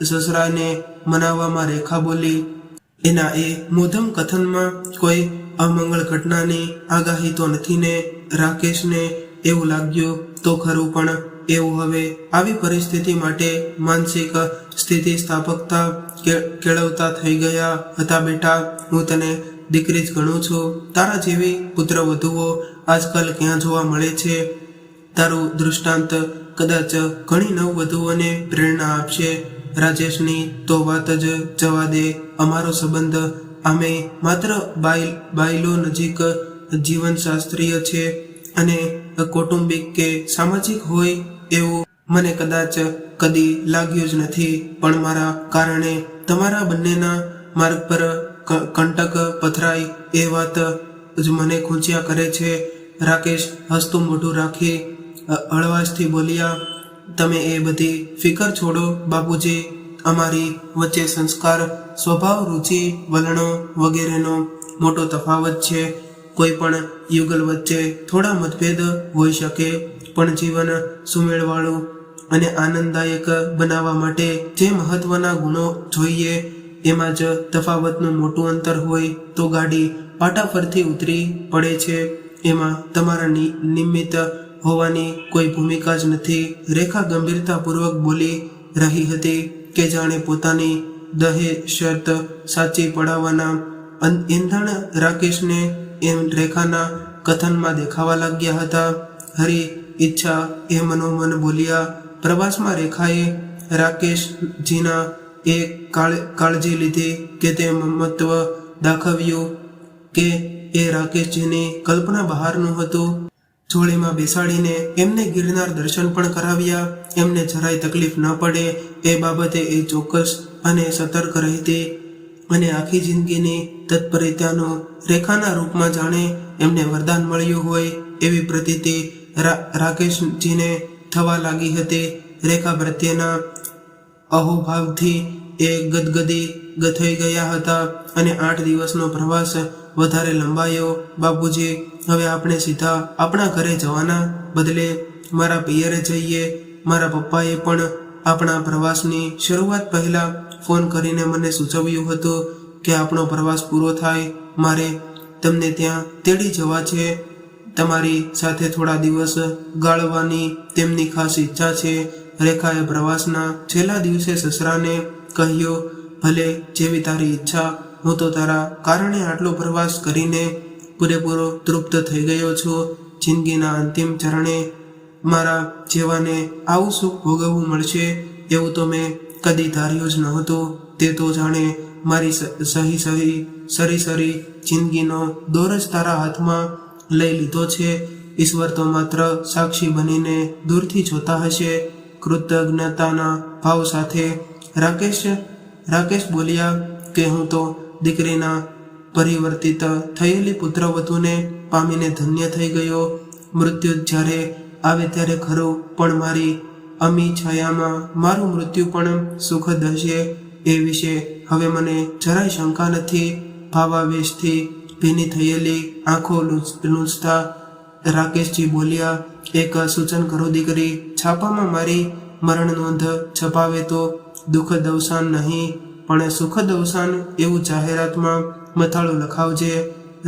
સસરાને મનાવવામાં રેખા બોલી. એના એ મોધમ કથનમાં કોઈ અમંગળ ઘટનાની આગાહી તો નથી ને? રાકેશને એવું લાગ્યું તો ખરું, પણ એવું હવે આવી પરિસ્થિતિ માટે માનસિક સ્થિતિસ્થાપકતા કેળવતા થઈ ગયા હતા. બેટા, હું તને દીકરી જ ગણું છું. તારા જેવી પુત્ર વધુઓ આજકાલ ક્યાં જોવા મળે છે? તારું દૃષ્ટાંત કદાચ ઘણી નવવધુઓને પ્રેરણા આપશે. રાજેશની તો વાત જ જવા દે. અમારો સંબંધ આમે માત્ર બાયલો નજીક જીવનશાસ્ત્રીય છે અને કૌટુંબિક કે સામાજિક હોય એવું મને કદાચ કદી લાગ્યું જ નથી. પણ મારા કારણે તમારા બંનેના માર્ગ પર કંટક પથરાય એ વાત જ મને ખૂંચ્યા કરે છે. રાકેશ હસતું મોઢું રાખી હળવાશથી બોલ્યા. તમે એ બધી ફિકર છોડો બાપુજી. અમારી વચ્ચે સંસ્કાર, સ્વભાવ, રુચિ, વલણો વગેરેનો મોટો તફાવત છે. કોઈ પણ યુગલ વચ્ચે થોડા મતભેદ હોઈ શકે, પણ જીવન સુમેળવાળું અને આનંદદાયક બનાવવા માટે જે મહત્વના ગુણો જોઈએ એમાં જ તફાવતનું મોટું અંતર હોય તો ગાડી પાટા પરથી ઉતરી પડે છે. એમાં તમારા નિમિત્ત હોવાની કોઈ ભૂમિકા જ નથી. રેખા ગંભીરતાપૂર્વક બોલી રહી હતી કે જાણે પોતાની દહેશત સાચી પડાવવાના ઈંધણ રાકેશને એમ રેખાના કથનમાં દેખાવા લાગ્યા હતા. હરી ઈચ્છા એ મનોમન બોલ્યા. પ્રવાસમાં રેખાએ રાકેશજીના એ કાળજી લીધી કે તે મમત્વ દાખવ્યું કે એ રાકેશજીની કલ્પના બહારનું હતું. જોડીમાં બેસાડીને એમને ગિરનાર દર્શન પણ કરાવ્યા. એમને જરાય તકલીફ ન પડે એ બાબતે એ ચોક્કસ અને સતર્ક રહેતી અને આખી જિંદગીની તત્પરતાનું રેખાના રૂપમાં જાણે એમને વરદાન મળ્યું હોય એવી પ્રતીતિ રાકેશજીને થવા લાગી હતી. રેખા પ્રત્યેના અહોભાવથી એ ગદગદી થઈ ગયા હતા અને 8 દિવસનો પ્રવાસ વધારે લંબાયો. બાપુજી, હવે આપણે સીધા આપણા ઘરે જવાના બદલે મારા પિયરે જઈએ. મારા પપ્પાએ પણ આપણા પ્રવાસની શરૂઆત પહેલા ફોન કરીને મને સૂચવ્યું હતું કે આપણો પ્રવાસ પૂરો થાય મારે તમને ત્યાં તેડી જવા છે. તમારી સાથે થોડા દિવસ ગાળવાની તેમની ખાસ ઈચ્છા છે. રેખાએ પ્રવાસના છેલ્લા દિવસે સસરાને કહ્યું, ભલે જેવી તારી ઈચ્છા. હું તો તારા કારણે આટલો પ્રવાસ કરીને પૂરેપૂરો તૃપ્ત થઈ ગયો છું. જિંદગીના અંતિમ ચરણે મારા જેવાને આવું સુખ ભોગવવું મળશે એવું તો મેં કદી ધાર્યું જ નહોતું. તે તો જાણે મારી સરી જિંદગીનો દોર જ તારા હાથમાં લઈ લીધો છે. ઈશ્વર તો માત્ર સાક્ષી બનીને દૂરથી જોતા હશે. કૃતજ્ઞતાના ભાવ સાથે રાકેશ બોલ્યા કે હું તો દીકરીના પરિવર્તિત થયેલી પુત્રવધૂને પામીને ધન્ય થઈ ગયો. મૃત્યુ જ્યારે આવે ત્યારે ખરું, પણ મારી અમી છાયામાં મારું મૃત્યુ પણ સુખદ હશે એ વિશે હવે મને જરાય શંકા નથી. ભાવાવેશથી ભીની થયેલી આંખો લૂંછતા રાકેશજી બોલ્યા, એક સૂચન કરો દીકરી, છાપામાં મારી મરણ નોંધ છપાવે તો દુઃખદ અવસાન નહીં પણ સુખદ અવસાન એવું જાહેરાતમાં મથાળું લખાવજે.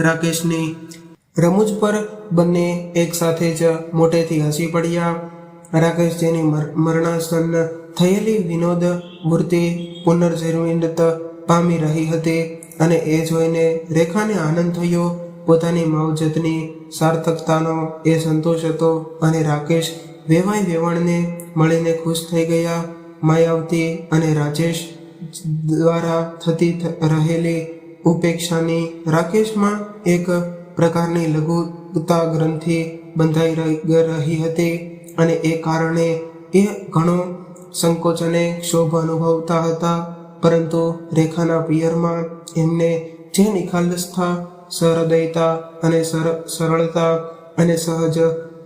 રાકેશની રમૂજ પર બંને એક સાથે જ મોટેથી હસી પડ્યા. રાકેશજીની મરણાસન્ન થયેલી વિનોદ મૂર્તિ પુનર્જીવિત પામી રહી હતી અને એ જોઈને રેખાને આનંદ થયો. પોતાની માવજતની સાર્થકતાનો એ સંતોષ હતો અને રાકેશ વેવાણને મળીને ખુશ થઈ ગયા. માયાવતી અને રાજેશ દ્વારા થતી રહેલી ઉપેક્ષાની રાકેશમાં એક પ્રકારની લઘુતા ગ્રંથિ બંધાઈ રહી હતી અને એ કારણે એ ઘણો સંકોચ અને ક્ષોભ અનુભવતા હતા. પરંતુ રેખાના પિયરમાં એમને જે નિખાલસતા, સહૃદયતા અને સરળતા અને સહજ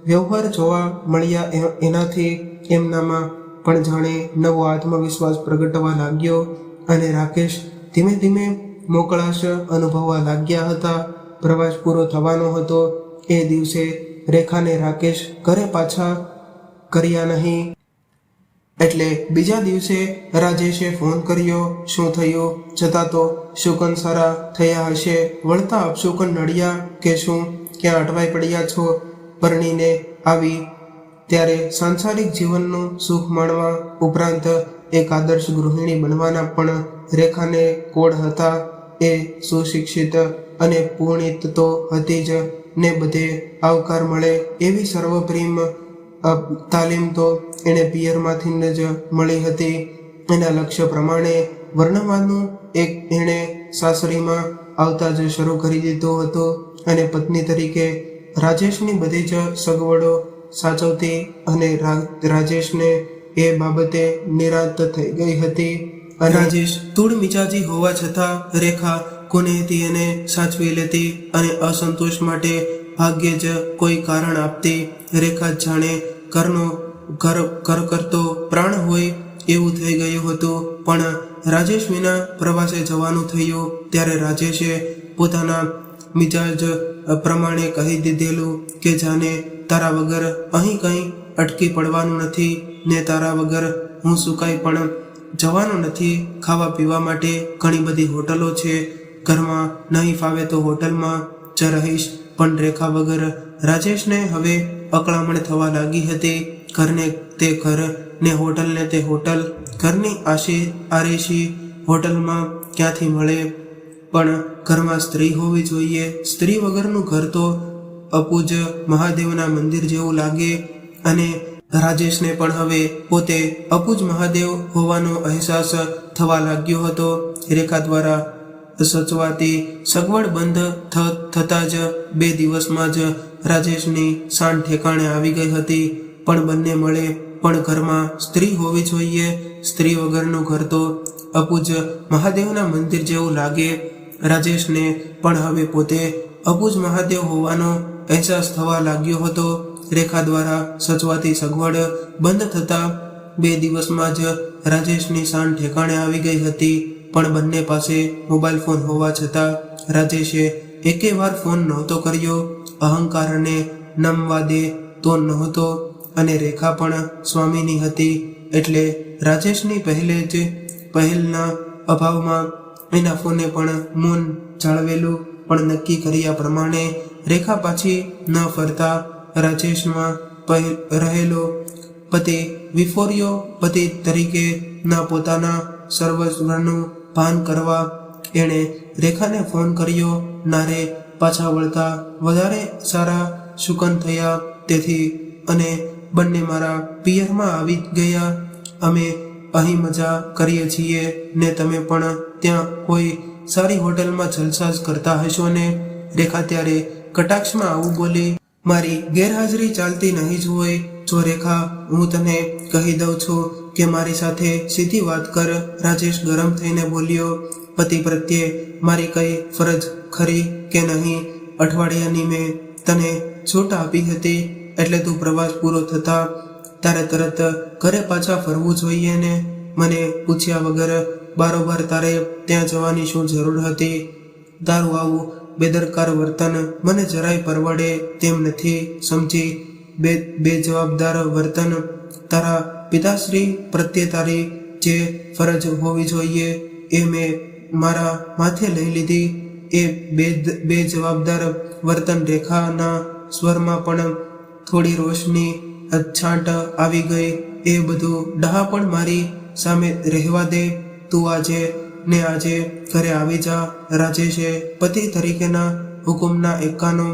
વ્યવહાર જોવા મળ્યા એનાથી એમનામાં પણ જાણે નવો આત્મવિશ્વાસ પ્રગટવા લાગ્યો અને રાકેશ ધીમે ધીમે મોકળાશ અનુભવવા લાગ્યા હતા. પ્રવાસ પૂરો થવાનો હતો. એ દિવસે રેખાને રાકેશ ઘરે પાછા કર્યા નહીં. એટલે બીજા દિવસે રાજેશે ફોન કર્યો. શું થયું? છતાં તો શુકન સારા થયા હશે. વળતા અપશુકન નડ્યા કે શું? ક્યાં અટવાઈ પડ્યા છો? પરણીને આવી ત્યારે સાંસારિક જીવનનું સુખ માણવા ઉપરાંત એક આદર્શ ગૃહિણી બનવાના પણ રેખાને કોડ હતા. એ સુશિક્ષિત અને પૂર્ણિત તો હતી જ ને બધે આવકાર મળે એવી સર્વપ્રેમ તાલીમ તો એણે પિયરમાંથી જ મળી હતી. એના લક્ષ્ય પ્રમાણે વર્ણવાનું એક એણે સાસરીમાં આવતા જ શરૂ કરી દીધો હતો અને પત્ની તરીકે રાજેશની બધી જ સગવડો સાચવતી અને રાજેશને એ બાબતે નિરાંત થઈ ગઈ હતી. રાજેશ તૂળ મિજાજી હોવા છતાં રેખા કોનેથી એને સાચવી લેતી અને અસંતોષ માટે ભાગ્યે જ કોઈ કારણ આપતી. રેખા જાણે ઘર કરતો પ્રાણ હોય એવું થઈ ગયું હતું. પણ રાજેશ વિના પ્રવાસે જવાનું થયું ત્યારે રાજેશે પોતાના મિજાજ પ્રમાણે કહી દીધેલું કે જાને તારા વગર અહીં કંઈ અટકી પડવાનું નથી ને તારા વગર હું સુકાઈ પણ જવાનું નથી. ખાવા પીવા માટે ઘણી બધી હોટલો છે. ઘરમાં નહીં ફાવે તો હોટલમાં જ રહીશ. પણ રેખા વગર રાજેશને હવે અકળામણ થવા લાગી હતી. ઘરને તે ઘર ને હોટલને તે હોટલ. ઘરની આરેશી હોટલમાં ક્યાંથી મળે? પણ ઘરમાં સ્ત્રી હોવી જોઈએ. સ્ત્રી વગરનું ઘર તો અપૂજ મહાદેવના મંદિર જેવું લાગે અને રાજેશને પણ હવે પોતે અપૂજ મહાદેવ હોવાનો અહેસાસ થવા લાગ્યો હતો. રેખા દ્વારા સચવાતી સગવડ બંધ થતાં જ 2 દિવસમાં જ રાજેશની શાન ઠેકાણે આવી ગઈ હતી. પણ બંને મળે પણ ઘરમાં સ્ત્રી હોવી જોઈએ. સ્ત્રી વગરનું ઘર તો અપૂજ મહાદેવના મંદિર જેવું લાગે. રાજેશને પણ હવે પોતે અપૂજ મહાદેવ હોવાનો અહેસાસ થવા લાગ્યો હતો. રેખા દ્વારા સચવાતી સગવડ બંધ થતાં 2 દિવસમાં જ રાજેશની શાન ઠેકાણે આવી ગઈ હતી. પણ બંને પાસે મોબાઈલ ફોન હોવા છતાં રાજેશે એકે વાર ફોન નહોતો કર્યો. અહંકારને નમવા દે તો નહોતો અને રેખા પણ સ્વામીની હતી એટલે રાજેશની પહેલના અભાવમાં એના ફોને પણ મૌન જાળવેલું. પણ નક્કી કર્યા પ્રમાણે રેખા પાછી ન ફરતા રાજેશમાં રહેલો પતિ વિફોર્યો પતિ તરીકે ના પોતાના સર્વસ્વનું ભાન કરવા એણે રેખાને ફોન કર્યો. નારે પાછા વળતા વધારે સારા શુકન થયા. તેથી અને બંને મારા પિયરમાં આવી ગયા. અમે અહીં મજા કરીએ છીએ ને તમે પણ ત્યાં કોઈ સારી હોટલમાં જલસા જ કરતા હશો ને. રેખા ત્યારે કટાક્ષમાં આવું બોલી. મારી ગેરહાજરી ચાલતી નહીં જ હોય. જો રેખા, હું તને કહી દઉં છું કે મારી સાથે સીધી વાત કર. રાજેશ ગરમ થઈને બોલ્યો. પતિ પ્રત્યે મારી કઈ ફરજ ખરી કે નહીં? અઠવાડિયાની મેં તને છૂટ આપી હતી, એટલે તું પ્રવાસ પૂરો થતા તારે તરત ઘરે પાછા ફરવું જોઈએ ને. મને પૂછ્યા વગર બારોબાર તારે ત્યાં જવાની શું જરૂર હતી? તારું આવું બેદરકાર વર્તન મને જરાય પરવડે તેમ નથી, સમજી? બેજવાબદાર વર્તન. તારા પિતાશ્રી પ્રત્યે તારી જે ફરજ હોવી જોઈએ એ મેં મારા માથે લઈ લીધી. એ બેજવાબદાર વર્તન. રેખાના સ્વરમાં પણ થોડી રોશની છાંટ આવી ગઈ. એ બધું ડહાપણ મારી સામે રહેવા દે. તું આજે ઘરે આવી જા. રાજેશે પતિ તરીકેના હુકુમના એક્કાનો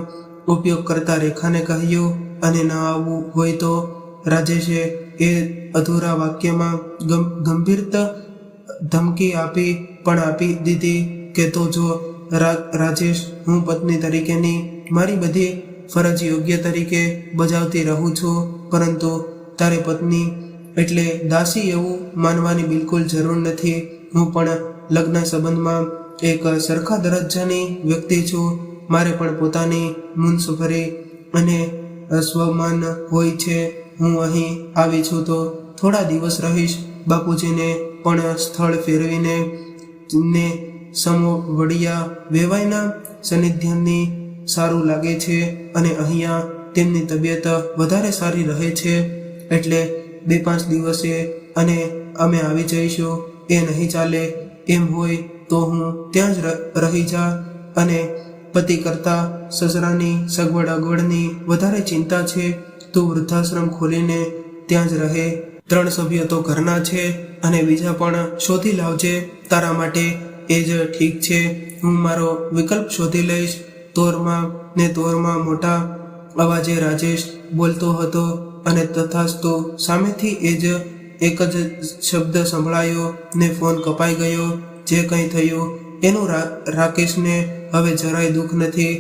ઉપયોગ કરતા રેખાને કહ્યું. અને ન આવવું હોય તો? રાજેશે એ અધૂરા વાક્યમાં ગંભીરત ધમકી આપી દીધી કે તો જો રાજેશ, હું પત્ની તરીકેની મારી બધી ફરજ યોગ્ય તરીકે બજાવતી રહું છું, પરંતુ તારે પત્ની એટલે દાસી એવું માનવાની બિલકુલ જરૂર નથી. હું પણ લગ્ન સંબંધમાં એક સરખા દરજ્જાની વ્યક્તિ છું. મારે પણ પોતાની મુનસફરી અને સ્વમાન હોય છે. હું અહીં આવી છું તો થોડા દિવસ રહીશ. બાપુજીને પણ સ્થળ ફેરવીને ને સમો વડિયા વેવાઈના સાનિધ્યની સારું લાગે છે અને અહીંયા તેમની તબિયત વધારે સારી રહે છે. એટલે 2-5 દિવસે અને અમે આવી જઈશું. એ નહીં ચાલે. એમ હોય તો હું ત્યાં જ રહી જા. અને પતિ કરતા સસરાની સગવડ અગવડની વધારે ચિંતા છે. તું વૃદ્ધાશ્રમ ખોલીને ત્યાં જ રહે. 3 સભ્યો તો ઘરના છે અને બીજા પણ શોધી લાવજે તારા માટે. એ જ ઠીક છે. હું મારો વિકલ્પ શોધી લઈશ. તોરમાં મોટા અવાજે રાજેશ બોલતો હતો અને તથાસ્તુ સામેથી એક જ શબ્દ સંભળાયો ને ફોન કપાઈ ગયો. જે કંઈ થયું એનું રાકેશને હવે જરાય દુઃખ નથી.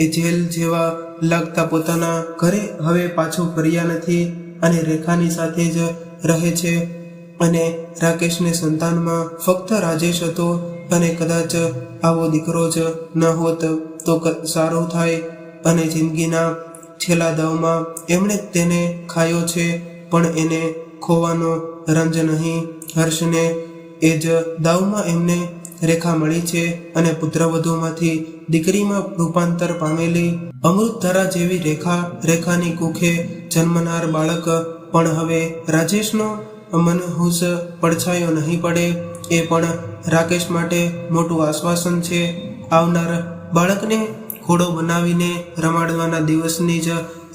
એ જેલ જેવા લાગતા પોતાના ઘરે હવે પાછો ફર્યા નથી અને રેખાની સાથે જ રહે છે. અને રાકેશને સંતાનમાં ફક્ત રાજેશ હતો. અને કદાચ આવો દીકરો જ ન હોત તો સારું થાય. અને જિંદગીના છેલ્લા દાવમાં એમણે તેને ખાયો છે, પણ એને ખોવાનો રંજ નહીં. હર્ષને એ જ દાવમાં એમને રેખા મળી છે અને પુત્રવધૂમાંથી દીકરીમાં રૂપાંતર પામેલી અમૃતધારા જેવી રેખાની કુખે જન્મનાર બાળક પણ હવે રાજેશનો મનહૂસ પડછાયો નહીં પડે. એ પણ રાકેશ માટે મોટું આશ્વાસન છે. આવનાર બાળકને ઘોડો બનાવીને રમાડવાના દિવસની જ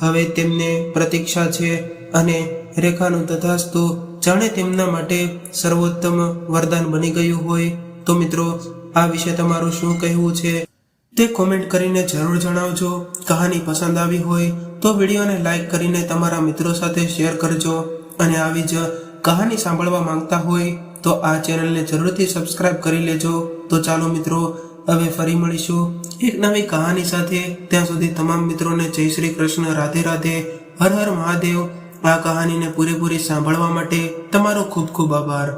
હવે તેમને પ્રતીક્ષા છે. અને રેખાનું તથાસ્તુ જાણે તેમના માટે સર્વોત્તમ વરદાન બની ગયું હોય. તો મિત્રો, આ વિશે તમારું શું કહેવું છે તે કોમેન્ટ કરીને જરૂર જણાવજો. કહાની પસંદ આવી હોય તો વિડીયોને લાઈક કરીને તમારા મિત્રો સાથે શેર કરજો. અને આવી જ કહાની સાંભળવા માંગતા હોય તો આ ચેનલને જરૂરથી સબસ્ક્રાઇબ કરી લેજો. તો ચાલો મિત્રો, હવે ફરી મળીશું એક નવી કહાની સાથે. ત્યાં સુધી તમામ મિત્રોને જય શ્રી કૃષ્ણ, રાધે રાધે, હર હર મહાદેવ. આ કહાનીને પૂરેપૂરી સાંભળવા માટે તમારો ખૂબ ખૂબ આભાર.